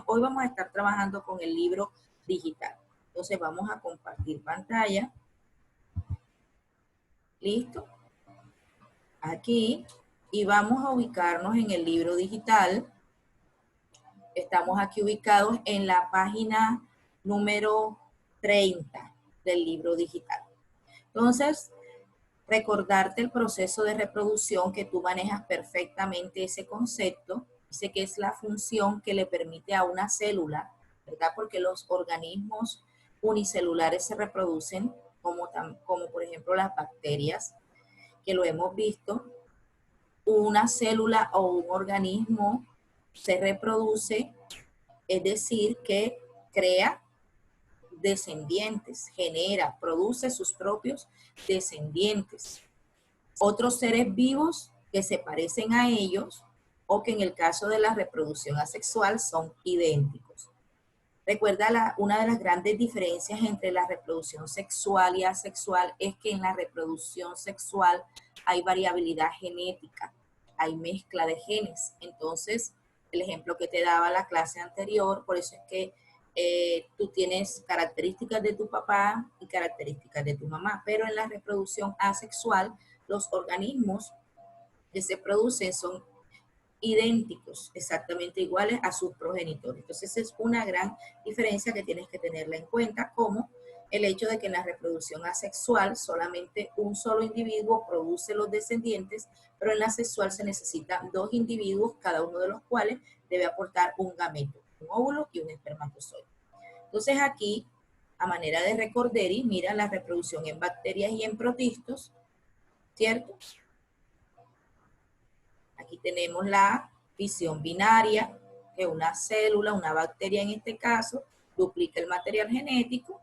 Hoy vamos a estar trabajando con el libro digital. Entonces vamos a compartir pantalla. ¿Listo? Aquí. Y vamos a ubicarnos en el libro digital. Estamos aquí ubicados en la página número 30 del libro digital. Entonces, recordarte el proceso de reproducción, que tú manejas perfectamente ese concepto. Dice que es la función que le permite a una célula, ¿verdad? Porque los organismos unicelulares se reproducen, como por ejemplo las bacterias, que lo hemos visto. Una célula o un organismo se reproduce, es decir, que crea descendientes, produce sus propios descendientes. Otros seres vivos que se parecen a ellos o que en el caso de la reproducción asexual son idénticos. Recuerda, una de las grandes diferencias entre la reproducción sexual y asexual es que en la reproducción sexual hay variabilidad genética, hay mezcla de genes. Entonces, el ejemplo que te daba la clase anterior, por eso es que tú tienes características de tu papá y características de tu mamá, pero en la reproducción asexual, los organismos que se producen son idénticos, exactamente iguales a sus progenitores. Entonces es una gran diferencia que tienes que tenerla en cuenta, como el hecho de que en la reproducción asexual solamente un solo individuo produce los descendientes, pero en la sexual se necesitan dos individuos, cada uno de los cuales debe aportar un gameto, un óvulo y un espermatozoide. Entonces aquí, a manera de recorderi, mira la reproducción en bacterias y en protistos, ¿cierto? Aquí tenemos la fisión binaria, que una célula, una bacteria en este caso, duplica el material genético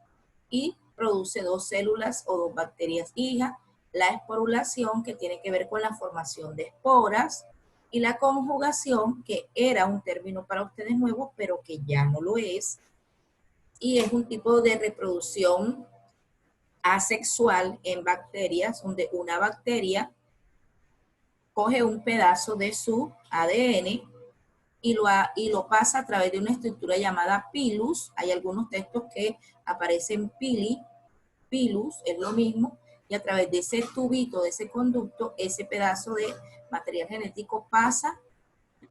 y produce dos células o dos bacterias hijas. La esporulación, que tiene que ver con la formación de esporas, y la conjugación, que era un término para ustedes nuevo, pero que ya no lo es, y es un tipo de reproducción asexual en bacterias, donde una bacteria coge un pedazo de su ADN y lo pasa a través de una estructura llamada pilus. Hay algunos textos que aparecen pilus, es lo mismo, y a través de ese tubito, de ese conducto, ese pedazo de material genético pasa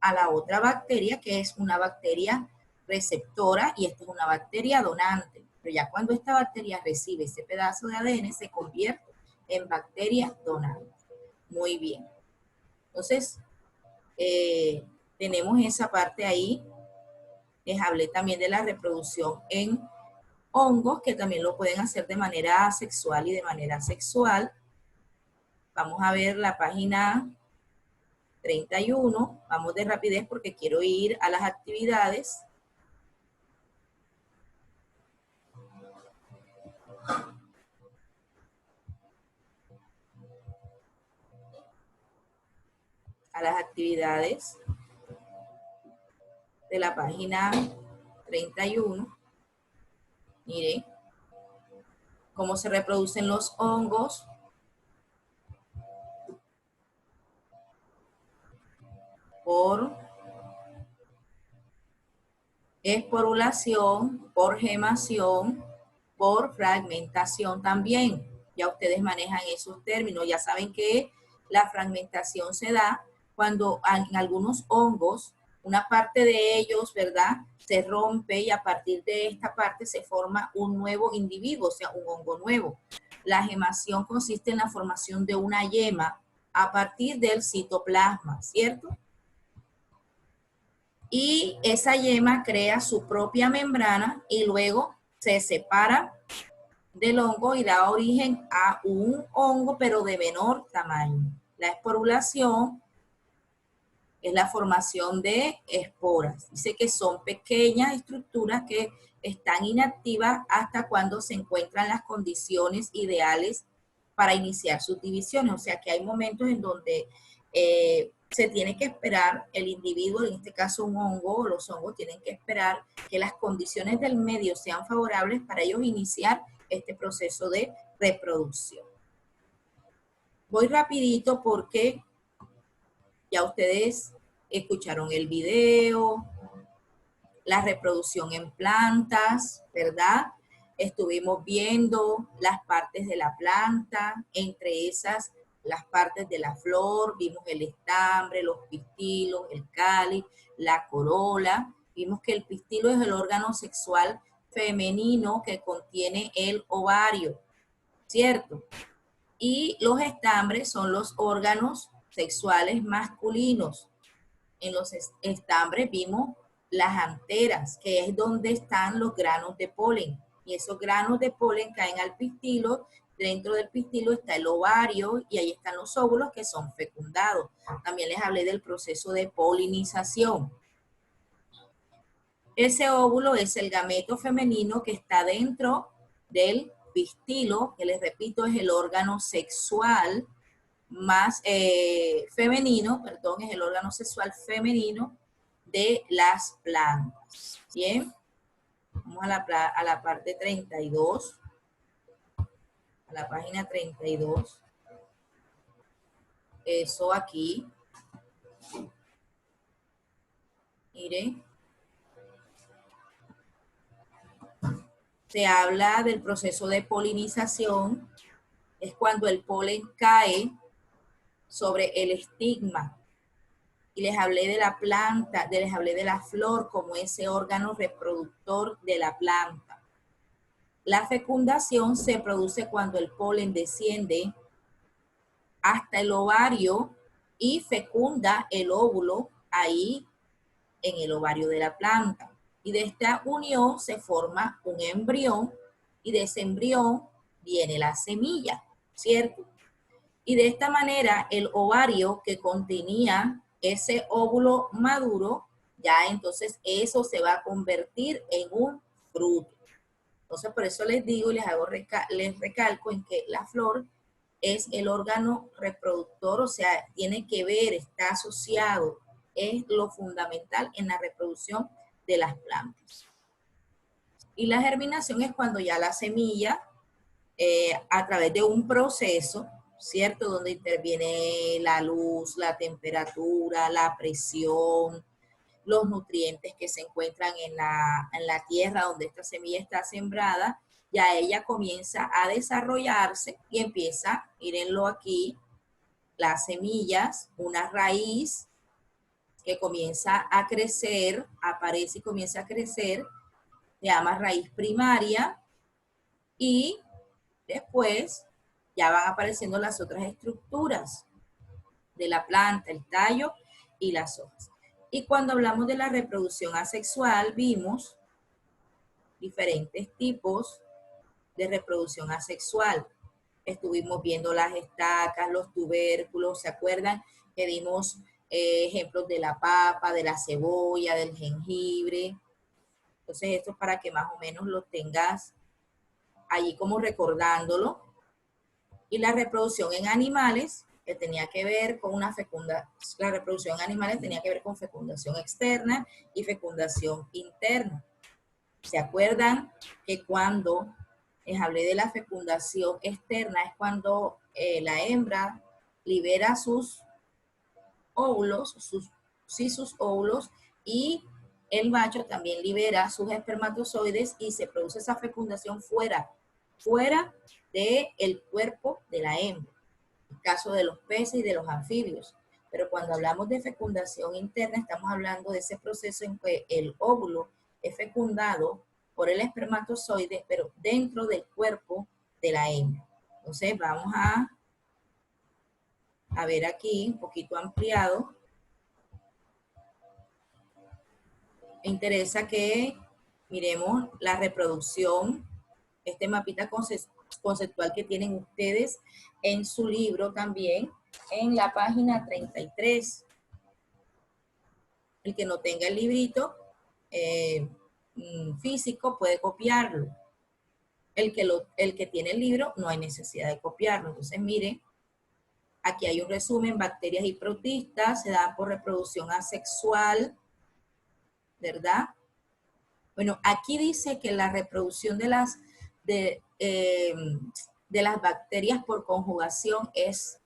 a la otra bacteria, que es una bacteria receptora, y esta es una bacteria donante. Pero ya cuando esta bacteria recibe ese pedazo de ADN, se convierte en bacteria donante. Muy bien. Entonces, tenemos esa parte ahí. Les hablé también de la reproducción en hongos, que también lo pueden hacer de manera asexual y de manera sexual. Vamos a ver la página 31. Vamos de rapidez porque quiero ir a las actividades. A las actividades de la página 31. Miren cómo se reproducen los hongos. Por esporulación, por gemación, por fragmentación también. Ya ustedes manejan esos términos. Ya saben que la fragmentación se da cuando en algunos hongos, una parte de ellos, ¿verdad?, se rompe y a partir de esta parte se forma un nuevo individuo, o sea, un hongo nuevo. La gemación consiste en la formación de una yema a partir del citoplasma, ¿cierto? Y esa yema crea su propia membrana y luego se separa del hongo y da origen a un hongo, pero de menor tamaño. La esporulación es la formación de esporas. Dice que son pequeñas estructuras que están inactivas hasta cuando se encuentran las condiciones ideales para iniciar sus divisiones. O sea que hay momentos en donde se tiene que esperar el individuo, en este caso un hongo, o los hongos tienen que esperar que las condiciones del medio sean favorables para ellos iniciar este proceso de reproducción. Voy rapidito porque ya ustedes escucharon el video, la reproducción en plantas, ¿verdad? Estuvimos viendo las partes de la planta, entre esas las partes de la flor, vimos el estambre, los pistilos, el cáliz, la corola. Vimos que el pistilo es el órgano sexual femenino que contiene el ovario, ¿cierto? Y los estambres son los órganos sexuales masculinos. En los estambres vimos las anteras, que es donde están los granos de polen. Y esos granos de polen caen al pistilo. Dentro del pistilo está el ovario y ahí están los óvulos que son fecundados. También les hablé del proceso de polinización. Ese óvulo es el gameto femenino que está dentro del pistilo, que les repito es el órgano sexual más femenino, perdón, es el órgano sexual femenino de las plantas. Bien, vamos a la parte 32, a la página 32. Eso aquí, miren, se habla del proceso de polinización, es cuando el polen cae sobre el estigma. Y les hablé de la planta, les hablé de la flor como ese órgano reproductor de la planta. La fecundación se produce cuando el polen desciende hasta el ovario y fecunda el óvulo ahí en el ovario de la planta. Y de esta unión se forma un embrión y de ese embrión viene la semilla, ¿cierto? Y de esta manera el ovario que contenía ese óvulo maduro, ya entonces eso se va a convertir en un fruto. Entonces por eso les digo y les recalco en que la flor es el órgano reproductor, o sea, tiene que ver, está asociado, es lo fundamental en la reproducción de las plantas. Y la germinación es cuando ya la semilla, a través de un proceso, ¿cierto? Donde interviene la luz, la temperatura, la presión, los nutrientes que se encuentran en la tierra donde esta semilla está sembrada, ya ella comienza a desarrollarse y empieza, mírenlo aquí, las semillas, una raíz que comienza a crecer, aparece y comienza a crecer, se llama raíz primaria y después ya van apareciendo las otras estructuras de la planta, el tallo y las hojas. Y cuando hablamos de la reproducción asexual, vimos diferentes tipos de reproducción asexual. Estuvimos viendo las estacas, los tubérculos, ¿se acuerdan? Que dimos ejemplos de la papa, de la cebolla, del jengibre. Entonces esto es para que más o menos lo tengas allí como recordándolo. Y la reproducción en animales, que tenía que ver con la reproducción en animales tenía que ver con fecundación externa y fecundación interna. ¿Se acuerdan que cuando les hablé de la fecundación externa es cuando la hembra libera sus óvulos, sus óvulos, y el macho también libera sus espermatozoides y se produce esa fecundación fuera del cuerpo de la hembra, en el caso de los peces y de los anfibios. Pero cuando hablamos de fecundación interna, estamos hablando de ese proceso en que el óvulo es fecundado por el espermatozoide, pero dentro del cuerpo de la hembra. Entonces vamos a ver aquí un poquito ampliado. Me interesa que miremos la reproducción, este mapita conceptual que tienen ustedes en su libro también, en la página 33. El que no tenga el librito físico puede copiarlo. El que tiene el libro no hay necesidad de copiarlo. Entonces, miren, aquí hay un resumen: bacterias y protistas se dan por reproducción asexual, ¿verdad? Bueno, aquí dice que la reproducción de las bacterias por conjugación es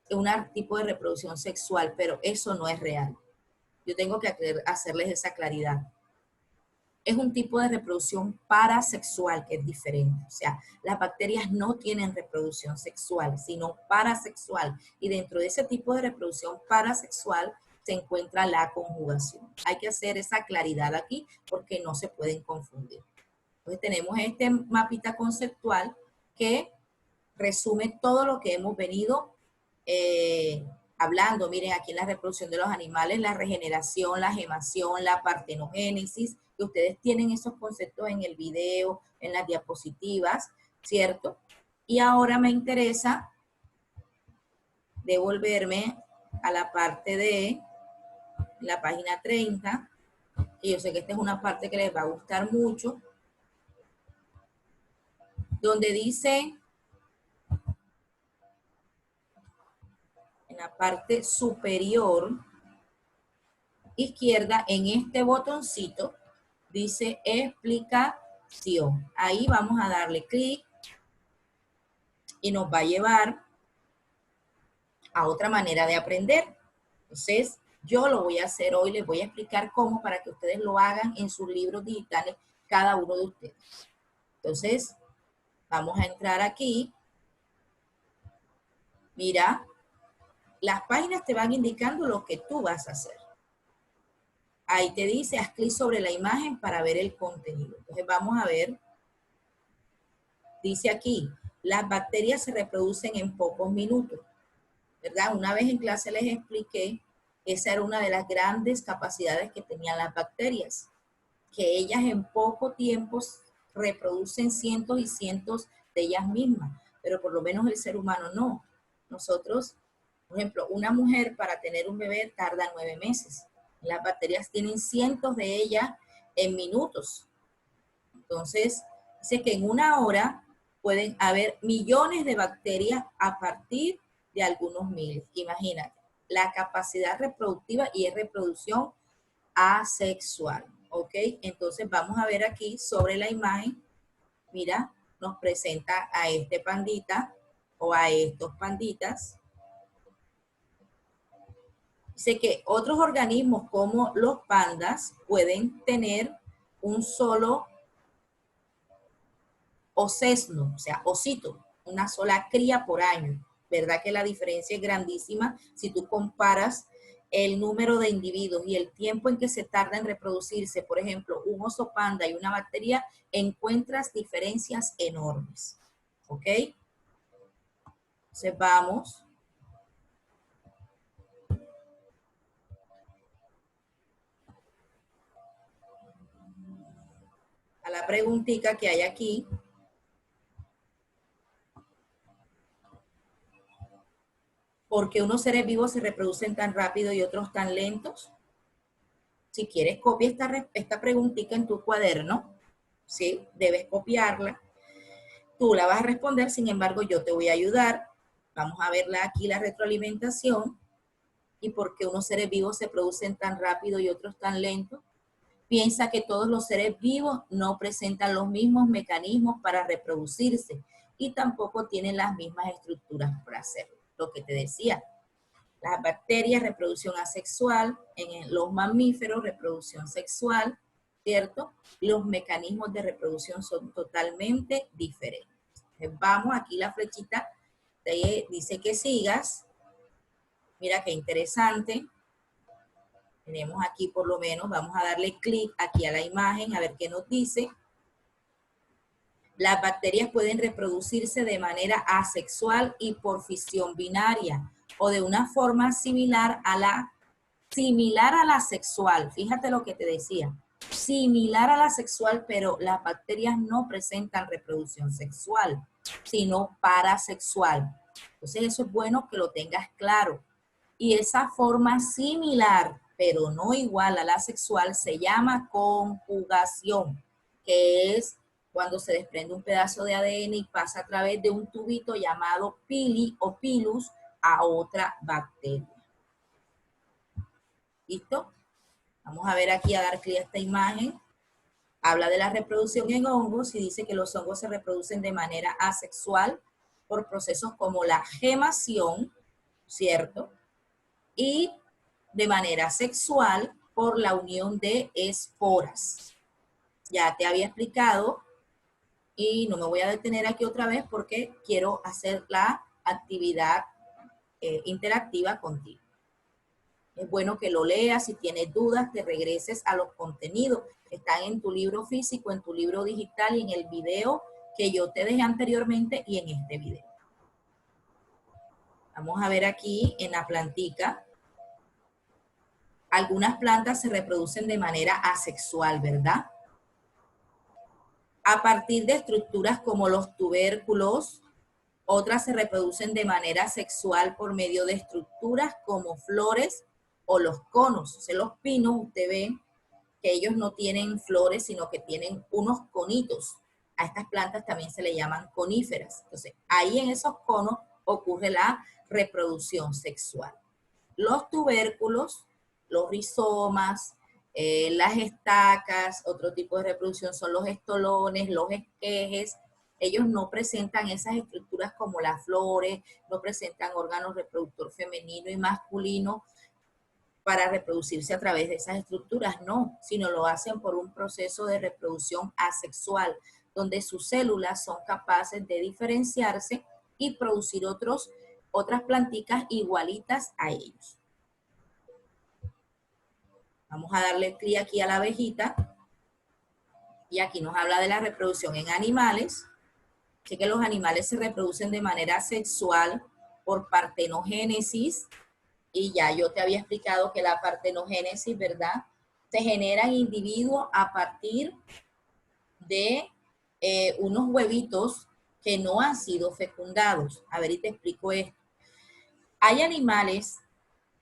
un tipo de reproducción sexual, pero eso no es real. Yo tengo que hacerles esa claridad. es un tipo de reproducción parasexual, que es diferente. O sea, las bacterias no tienen reproducción sexual, sino parasexual. Y dentro de ese tipo de reproducción parasexual se encuentra la conjugación. Hay que hacer esa claridad aquí porque no se pueden confundir. Entonces tenemos este mapita conceptual que resume todo lo que hemos venido hablando. Miren, aquí en la reproducción de los animales, la regeneración, la gemación, la partenogénesis, que ustedes tienen esos conceptos en el video, en las diapositivas, ¿cierto? Y ahora me interesa devolverme a la parte de la página 30, y yo sé que esta es una parte que les va a gustar mucho, donde dice en la parte superior izquierda, en este botoncito, dice explicación. Ahí vamos a darle clic y nos va a llevar a otra manera de aprender. Entonces, yo lo voy a hacer hoy, les voy a explicar cómo para que ustedes lo hagan en sus libros digitales, cada uno de ustedes. Entonces, vamos a entrar aquí. Mira, las páginas te van indicando lo que tú vas a hacer. Ahí te dice, haz clic sobre la imagen para ver el contenido. Entonces, vamos a ver. Dice aquí, las bacterias se reproducen en pocos minutos, ¿verdad? Una vez en clase les expliqué, esa era una de las grandes capacidades que tenían las bacterias, que ellas en poco tiempo reproducen cientos y cientos de ellas mismas, pero por lo menos el ser humano no. Nosotros, por ejemplo, una mujer para tener un bebé tarda 9 meses. Las bacterias tienen cientos de ellas en minutos. Entonces, dice que en una hora pueden haber millones de bacterias a partir de algunos miles. Imagínate, la capacidad reproductiva y es reproducción asexual, ¿ok? Entonces vamos a ver aquí sobre la imagen, mira, nos presenta a este pandita o a estos panditas. Dice que otros organismos como los pandas pueden tener un solo ocesno, o sea, osito, una sola cría por año. ¿Verdad que la diferencia es grandísima si tú comparas el número de individuos y el tiempo en que se tarda en reproducirse? Por ejemplo, un oso panda y una bacteria, encuentras diferencias enormes. ¿Ok? Entonces vamos a la preguntita que hay aquí. ¿Por qué unos seres vivos se reproducen tan rápido y otros tan lentos? Si quieres, copia esta preguntita en tu cuaderno, ¿sí? Debes copiarla. Tú la vas a responder, sin embargo, yo te voy a ayudar. Vamos a verla aquí, la retroalimentación. ¿Y por qué unos seres vivos se producen tan rápido y otros tan lento? Piensa que todos los seres vivos no presentan los mismos mecanismos para reproducirse y tampoco tienen las mismas estructuras para hacerlo. Lo que te decía, las bacterias, reproducción asexual, en los mamíferos, reproducción sexual, ¿cierto? Los mecanismos de reproducción son totalmente diferentes. Entonces, vamos, aquí la flechita dice que sigas. Mira qué interesante. Tenemos aquí por lo menos, vamos a darle clic aquí a la imagen, a ver qué nos dice. Las bacterias pueden reproducirse de manera asexual y por fisión binaria o de una forma similar a la sexual. Fíjate lo que te decía. Similar a la sexual, pero las bacterias no presentan reproducción sexual, sino parasexual. Entonces eso es bueno que lo tengas claro. Y esa forma similar, pero no igual a la sexual, se llama conjugación, que es cuando se desprende un pedazo de ADN y pasa a través de un tubito llamado pili o pilus a otra bacteria. ¿Listo? Vamos a ver aquí, a dar clic a esta imagen. Habla de la reproducción en hongos y dice que los hongos se reproducen de manera asexual por procesos como la gemación, ¿cierto? Y de manera sexual por la unión de esporas. ya te había explicado y no me voy a detener aquí otra vez porque quiero hacer la actividad interactiva contigo. Es bueno que lo leas, si tienes dudas, te regreses a los contenidos que están en tu libro físico, en tu libro digital y en el video que yo te dejé anteriormente y en este video. Vamos a ver aquí en la plantica. Algunas plantas se reproducen de manera asexual, ¿verdad? A partir de estructuras como los tubérculos, otras se reproducen de manera sexual por medio de estructuras como flores o los conos. O sea, los pinos, usted ve que ellos no tienen flores, sino que tienen unos conitos. A estas plantas también se le llaman coníferas. Entonces, ahí en esos conos ocurre la reproducción sexual. Los tubérculos, los rizomas, las estacas, otro tipo de reproducción son los estolones, los esquejes. Ellos no presentan esas estructuras como las flores, no presentan órganos reproductor femenino y masculino para reproducirse a través de esas estructuras, no, sino lo hacen por un proceso de reproducción asexual, donde sus células son capaces de diferenciarse y producir otras plantitas igualitas a ellos. Vamos a darle clic aquí a la abejita y aquí nos habla de la reproducción en animales. Así que los animales se reproducen de manera sexual por partenogénesis y ya yo te había explicado que la partenogénesis, ¿verdad? Se generan individuos a partir de unos huevitos que no han sido fecundados. A ver, y te explico esto. Hay animales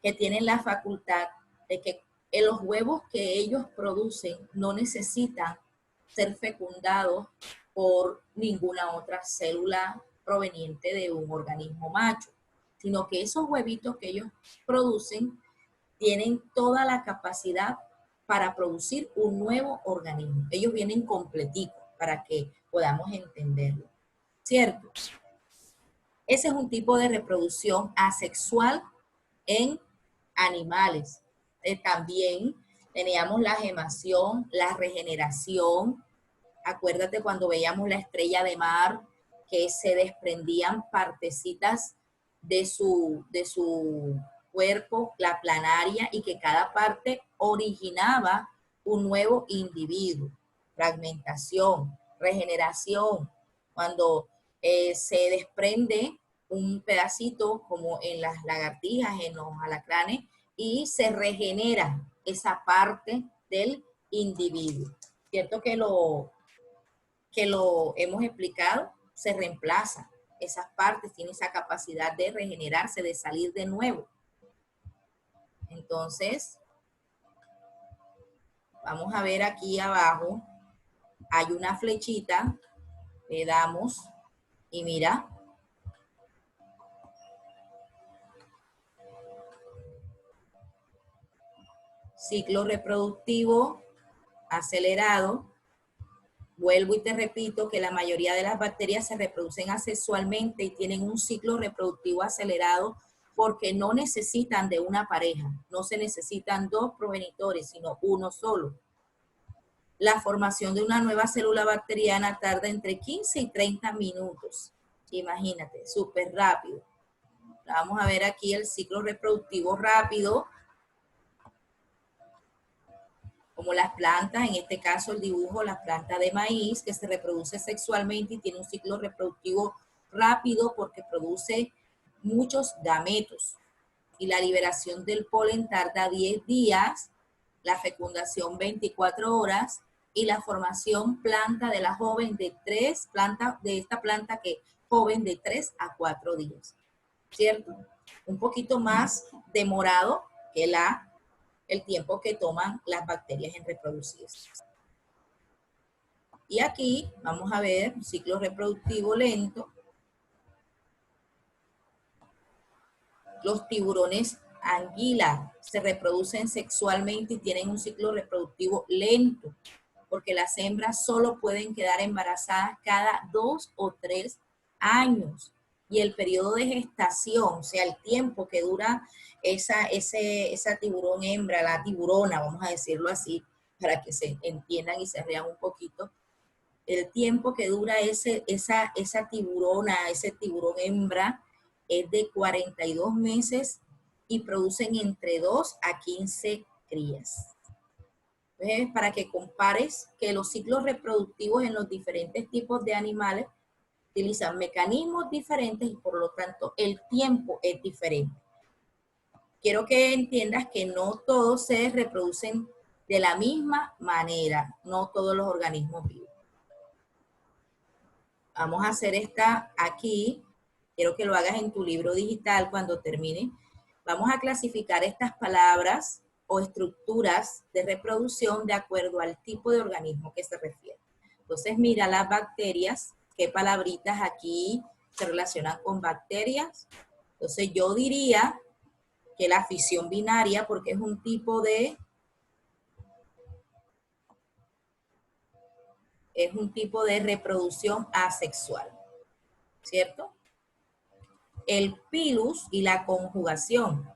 que tienen la facultad de que los huevos que ellos producen no necesitan ser fecundados por ninguna otra célula proveniente de un organismo macho, sino que esos huevitos que ellos producen tienen toda la capacidad para producir un nuevo organismo. Ellos vienen completitos para que podamos entenderlo, ¿cierto? Ese es un tipo de reproducción asexual en animales. También teníamos la gemación, la regeneración. Acuérdate cuando veíamos la estrella de mar que se desprendían partecitas de su cuerpo, la planaria, y que cada parte originaba un nuevo individuo. Fragmentación, regeneración, cuando se desprende un pedacito como en las lagartijas, en los alacranes, y se regenera esa parte del individuo. ¿Cierto que lo hemos explicado? Se reemplaza. Esas partes tienen esa capacidad de regenerarse, de salir de nuevo. Entonces, vamos a ver aquí abajo, hay una flechita, le damos y mira, ciclo reproductivo acelerado. Vuelvo y te repito que la mayoría de las bacterias se reproducen asexualmente y tienen un ciclo reproductivo acelerado porque no necesitan de una pareja, no se necesitan dos progenitores, sino uno solo. La formación de una nueva célula bacteriana tarda entre 15 y 30 minutos. Imagínate, súper rápido. Vamos a ver aquí el ciclo reproductivo rápido. Como las plantas, en este caso el dibujo, las plantas de maíz, que se reproduce sexualmente y tiene un ciclo reproductivo rápido porque produce muchos gametos. Y la liberación del polen tarda 10 días, la fecundación 24 horas y la formación planta de la joven de esta planta que joven de 3 a 4 días. ¿Cierto? Un poquito más demorado que el tiempo que toman las bacterias en reproducirse. Y aquí vamos a ver un ciclo reproductivo lento. Los tiburones anguila se reproducen sexualmente y tienen un ciclo reproductivo lento, porque las hembras solo pueden quedar embarazadas cada 2 o 3 años. Y el periodo de gestación, o sea, el tiempo que dura esa tiburón hembra, la tiburona, vamos a decirlo así, para que se entiendan y se rían un poquito. El tiempo que dura esa tiburona, ese tiburón hembra, es de 42 meses y producen entre 2 a 15 crías. Entonces, para que compares que los ciclos reproductivos en los diferentes tipos de animales utilizan mecanismos diferentes y por lo tanto el tiempo es diferente. Quiero que entiendas que no todos se reproducen de la misma manera, no todos los organismos vivos. Vamos a hacer esta aquí. Quiero que lo hagas en tu libro digital cuando termine. Vamos a clasificar estas palabras o estructuras de reproducción de acuerdo al tipo de organismo que se refiere. Entonces, mira las bacterias, qué palabritas aquí se relacionan con bacterias. Entonces, yo diría que la fisión binaria, porque es un tipo de reproducción asexual, ¿cierto? El pilus y la conjugación,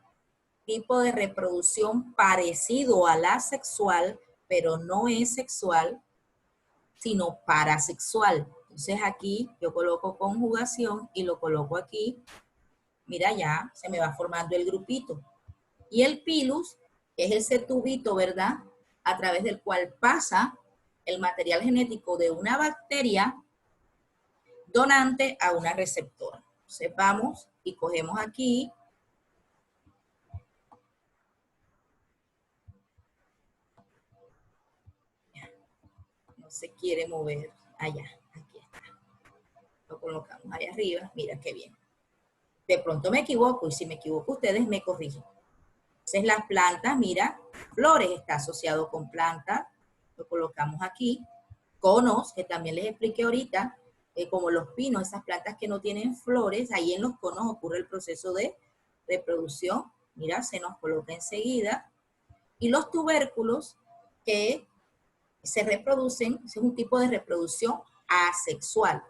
tipo de reproducción parecido a la sexual, pero no es sexual, sino parasexual. Entonces aquí yo coloco conjugación y lo coloco aquí. Mira, ya se me va formando el grupito. Y el pilus es ese tubito, ¿verdad? A través del cual pasa el material genético de una bacteria donante a una receptora. Entonces vamos y cogemos aquí. No se quiere mover. Allá, aquí está. Lo colocamos allá arriba. Mira qué bien. De pronto me equivoco y si me equivoco ustedes me corrigen. Entonces las plantas, mira, flores está asociado con plantas. Lo colocamos aquí. Conos, que también les expliqué ahorita, como los pinos, esas plantas que no tienen flores, ahí en los conos ocurre el proceso de reproducción. Mira, se nos coloca enseguida. Y los tubérculos que se reproducen, es un tipo de reproducción asexual,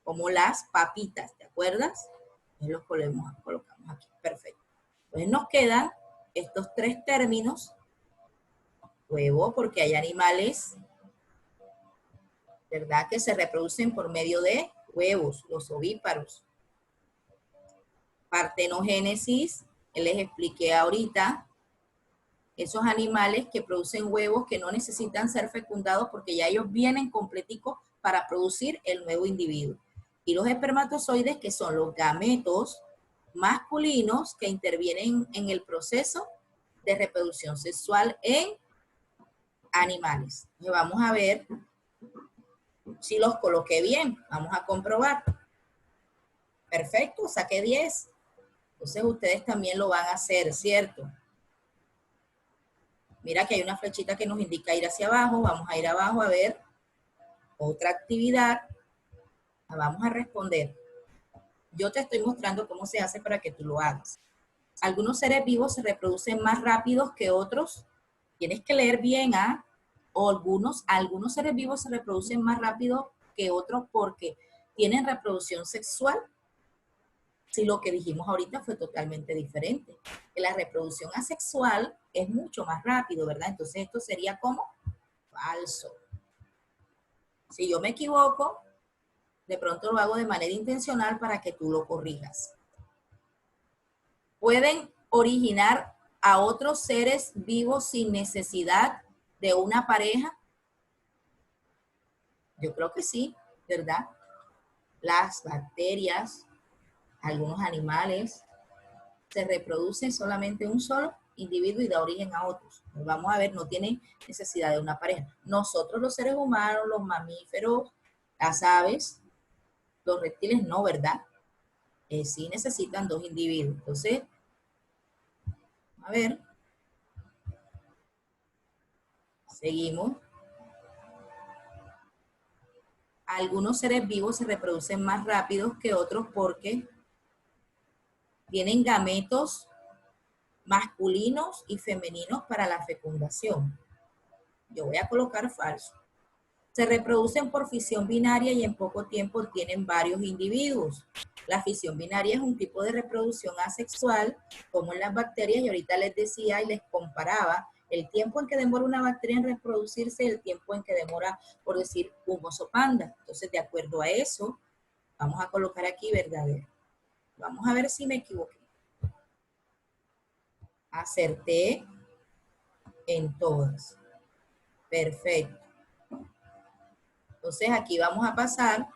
como las papitas, ¿te acuerdas? Entonces los colocamos aquí, perfecto. Entonces nos quedan estos tres términos, huevo, porque hay animales, ¿verdad?, que se reproducen por medio de huevos, los ovíparos. Partenogénesis, les expliqué ahorita, esos animales que producen huevos que no necesitan ser fecundados porque ya ellos vienen completicos para producir el nuevo individuo. Y los espermatozoides, que son los gametos masculinos que intervienen en el proceso de reproducción sexual en animales. Entonces vamos a ver si los coloqué bien. Vamos a comprobar. Perfecto, saqué 10. Entonces ustedes también lo van a hacer, ¿cierto? Mira que hay una flechita que nos indica ir hacia abajo. Vamos a ir abajo a ver otra actividad. Vamos a responder. Yo te estoy mostrando cómo se hace para que tú lo hagas. Algunos seres vivos se reproducen más rápidos que otros. Tienes que leer bien, ¿ah? O algunos seres vivos se reproducen más rápido que otros porque tienen reproducción sexual. Si lo que dijimos ahorita fue totalmente diferente. Que la reproducción asexual es mucho más rápido, ¿verdad? Entonces esto sería como falso. Si yo me equivoco, de pronto lo hago de manera intencional para que tú lo corrijas. ¿Pueden originar a otros seres vivos sin necesidad de una pareja? Yo creo que sí, ¿verdad? Las bacterias, algunos animales, se reproducen solamente un solo individuo y da origen a otros. Vamos a ver, no tienen necesidad de una pareja. Nosotros los seres humanos, los mamíferos, las aves, los reptiles no, ¿verdad? Sí necesitan dos individuos. Entonces, a ver, seguimos. Algunos seres vivos se reproducen más rápidos que otros porque tienen gametos masculinos y femeninos para la fecundación. Yo voy a colocar falso. Se reproducen por fisión binaria y en poco tiempo tienen varios individuos. La fisión binaria es un tipo de reproducción asexual, como en las bacterias, y ahorita les decía y les comparaba El tiempo en que demora una bacteria en reproducirse, el tiempo en que demora, por decir, un oso panda. Entonces, de acuerdo a eso, vamos a colocar aquí verdadero. Vamos a ver si me equivoqué. Acerté en todas. Perfecto. Entonces, aquí vamos a pasar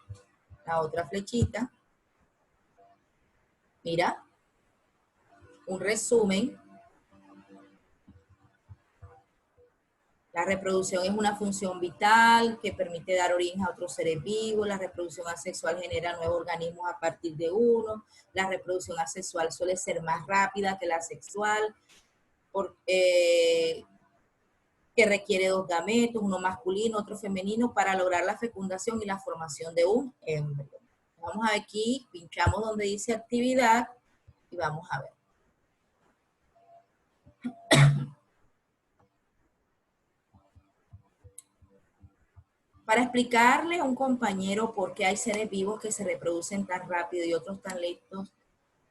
la otra flechita. Mira, un resumen. La reproducción es una función vital que permite dar origen a otros seres vivos. La reproducción asexual genera nuevos organismos a partir de uno. La reproducción asexual suele ser más rápida que la sexual, que requiere dos gametos, uno masculino, otro femenino, para lograr la fecundación y la formación de un embrión. Vamos a ver aquí, pinchamos donde dice actividad y vamos a ver. Para explicarle a un compañero por qué hay seres vivos que se reproducen tan rápido y otros tan lentos,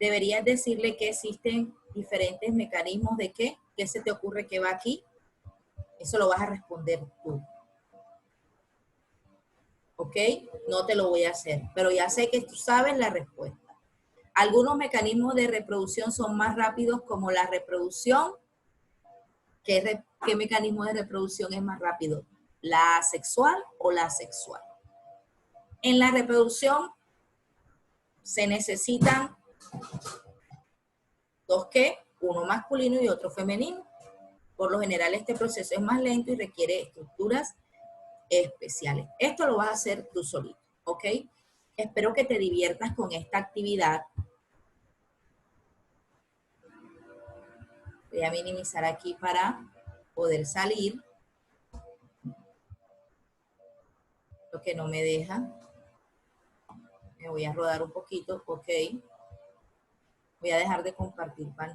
deberías decirle que existen diferentes mecanismos de qué. ¿Qué se te ocurre que va aquí? Eso lo vas a responder tú. ¿Ok? No te lo voy a hacer, pero ya sé que tú sabes la respuesta. Algunos mecanismos de reproducción son más rápidos, como la reproducción. ¿Qué mecanismo de reproducción es más rápido? ¿La asexual o la sexual? En la reproducción se necesitan dos ¿qué? Uno masculino y otro femenino. Por lo general este proceso es más lento y requiere estructuras especiales. Esto lo vas a hacer tú solito, ¿ok? Espero que te diviertas con esta actividad. Voy a minimizar aquí para poder salir. Lo que no me deja. Me voy a rodar un poquito, ok. Voy a dejar de compartir pantalla.